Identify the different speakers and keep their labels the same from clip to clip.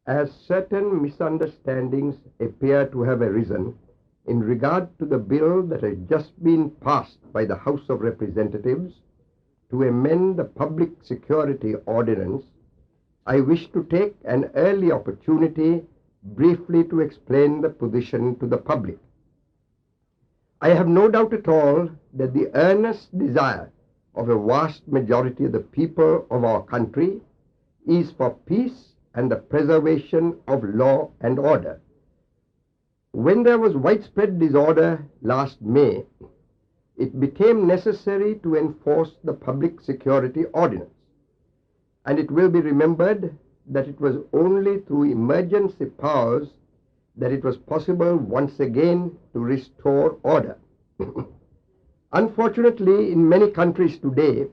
Speaker 1: As certain misunderstandings appear to have arisen in regard to the bill that has just been passed by the House of Representatives to amend the Public Security Ordinance, I wish to take an early opportunity briefly to explain the position to the public. I have no doubt at all that the earnest desire of a vast majority of the people of our country is for peace and the preservation of law and order. When there was widespread disorder last May, it became necessary to enforce the Public Security Ordinance. And it will be remembered that it was only through emergency powers that it was possible once again to restore order. Unfortunately, in many countries today,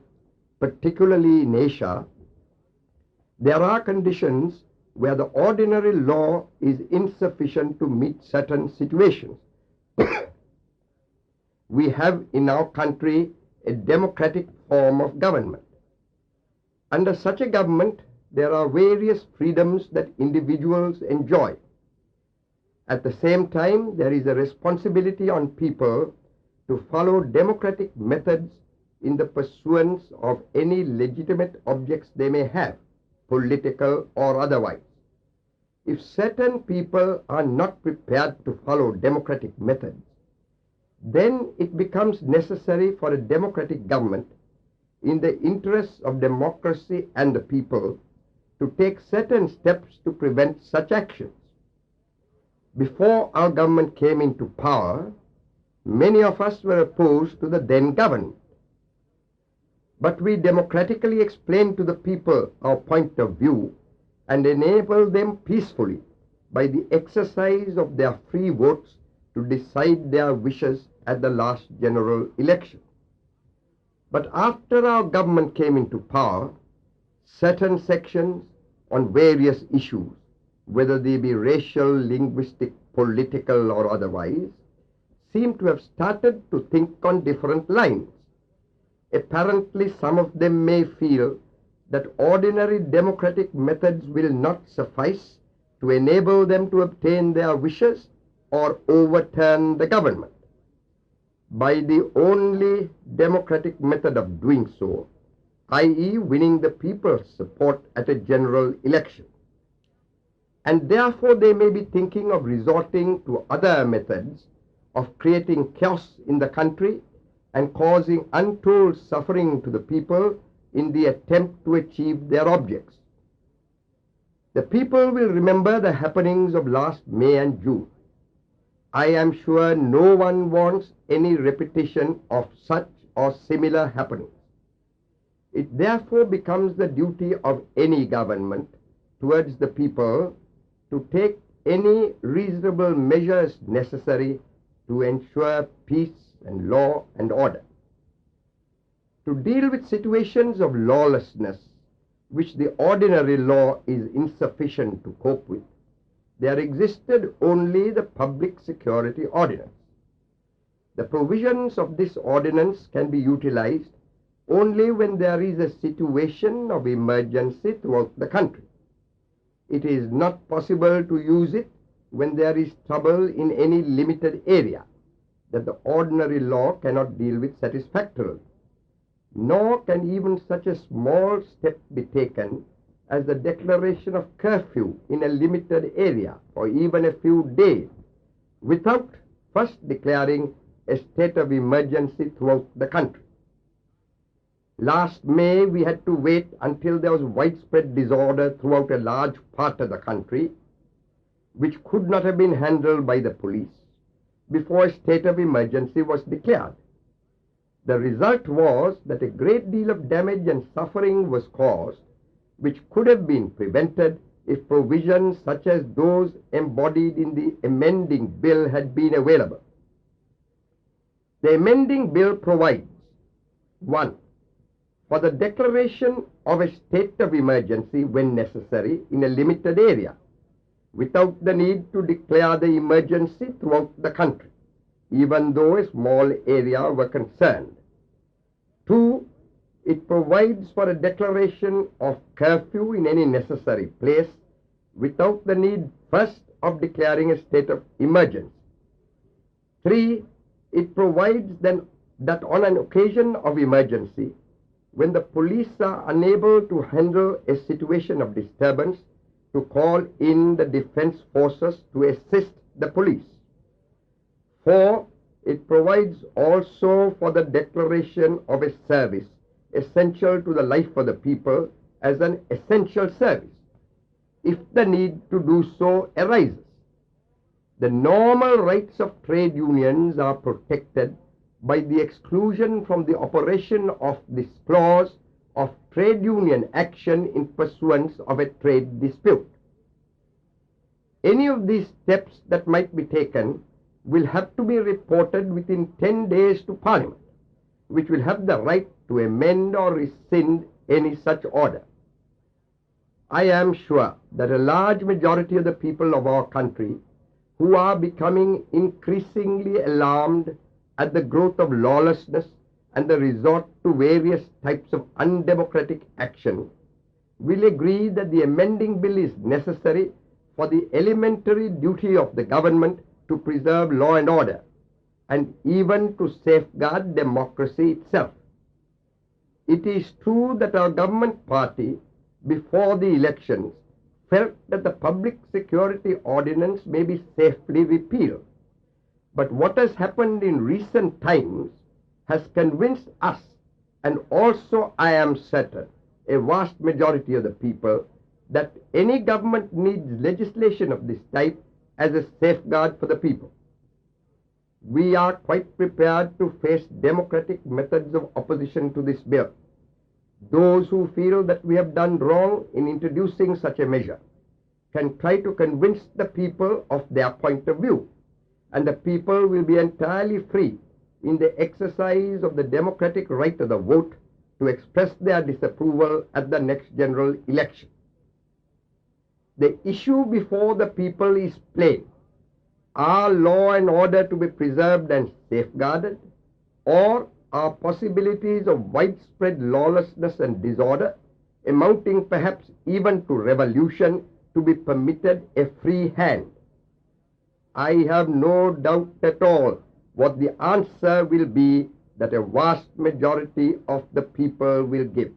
Speaker 1: particularly in Asia, there are conditions where the ordinary law is insufficient to meet certain situations. We have in our country a democratic form of government. Under such a government, there are various freedoms that individuals enjoy. At the same time, there is a responsibility on people to follow democratic methods in the pursuance of any legitimate objects they may have, political or otherwise. If certain people are not prepared to follow democratic methods, then it becomes necessary for a democratic government, in the interests of democracy and the people, to take certain steps to prevent such actions. Before our government came into power, many of us were opposed to the then government. But we democratically explained to the people our point of view and enabled them peacefully, by the exercise of their free votes, to decide their wishes at the last general election. But after our government came into power, certain sections on various issues, whether they be racial, linguistic, political or otherwise, seem to have started to think on different lines. Apparently, some of them may feel that ordinary democratic methods will not suffice to enable them to obtain their wishes or overturn the government. By the only democratic method of doing so, i.e., winning the people's support at a general election. And therefore they may be thinking of resorting to other methods of creating chaos in the country and causing untold suffering to the people in the attempt to achieve their objects. The people will remember the happenings of last May and June. I am sure no one wants any repetition of such or similar happenings. It therefore becomes the duty of any government towards the people to take any reasonable measures necessary to ensure peace and law and order. To deal with situations of lawlessness which the ordinary law is insufficient to cope with, there existed only the Public Security Ordinance. The provisions of this ordinance can be utilized only when there is a situation of emergency throughout the country. It is not possible to use it when there is trouble in any limited area that the ordinary law cannot deal with satisfactorily. Nor can even such a small step be taken as the declaration of curfew in a limited area for even a few days without first declaring a state of emergency throughout the country. Last May, we had to wait until there was widespread disorder throughout a large part of the country, which could not have been handled by the police, before a state of emergency was declared. The result was that a great deal of damage and suffering was caused, which could have been prevented if provisions such as those embodied in the amending bill had been available. The amending bill provides, 1. For the declaration of a state of emergency when necessary in a limited area, without the need to declare the emergency throughout the country, even though a small area were concerned. 2. It provides for a declaration of curfew in any necessary place without the need first of declaring a state of emergency. 3. It provides then that on an occasion of emergency, when the police are unable to handle a situation of disturbance, to call in the defense forces to assist the police. 4. It provides also for the declaration of a service essential to the life of the people as an essential service, if the need to do so arises. The normal rights of trade unions are protected by the exclusion from the operation of this clause of trade union action in pursuance of a trade dispute. Any of these steps that might be taken will have to be reported within 10 days to Parliament, which will have the right to amend or rescind any such order. I am sure that a large majority of the people of our country, who are becoming increasingly alarmed at the growth of lawlessness and the resort to various types of undemocratic action, will agree that the amending bill is necessary for the elementary duty of the government to preserve law and order, and even to safeguard democracy itself. It is true that our government party, before the elections, felt that the Public Security Ordinance may be safely repealed. But what has happened in recent times has convinced us, and also I am certain a vast majority of the people, that any government needs legislation of this type as a safeguard for the people. We are quite prepared to face democratic methods of opposition to this bill. Those who feel that we have done wrong in introducing such a measure can try to convince the people of their point of view, and the people will be entirely free in the exercise of the democratic right of the vote to express their disapproval at the next general election. The issue before the people is plain. Are law and order to be preserved and safeguarded, or are possibilities of widespread lawlessness and disorder, amounting perhaps even to revolution, to be permitted a free hand? I have no doubt at all what the answer will be that a vast majority of the people will give.